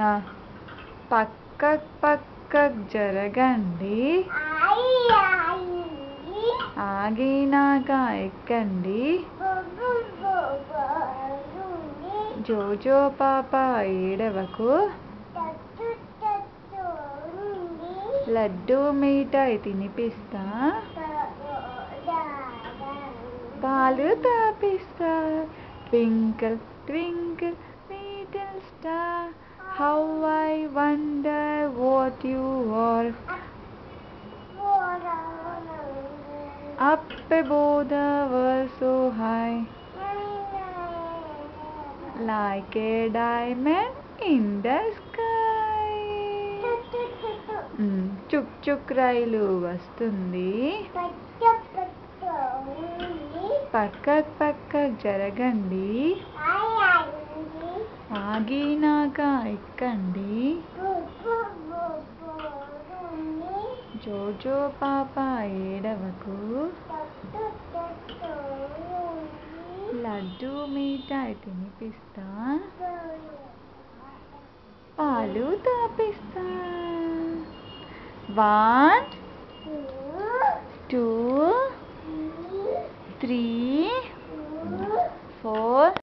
ఆ, పక్కకు జరగండి, ఆగినాక ఎక్కండి, జోజో పాప ఏడవకు, లడ్డు మిఠాయి తినిపిస్తా, పాలు తాపిస్తా. Twinkle twinkle little star, how I wonder what you are. Up above the world so high, like a diamond in the sky. చుక్ చుక్ రైలు వస్తుంది, పక్కకు జరగండి, ఆగినాక ఎక్కండి, జోజో పాప ఏడవకు, లడ్డు మిఠాయి తినిపిస్తా, పాలు తాపిస్తా. 1 2 3 4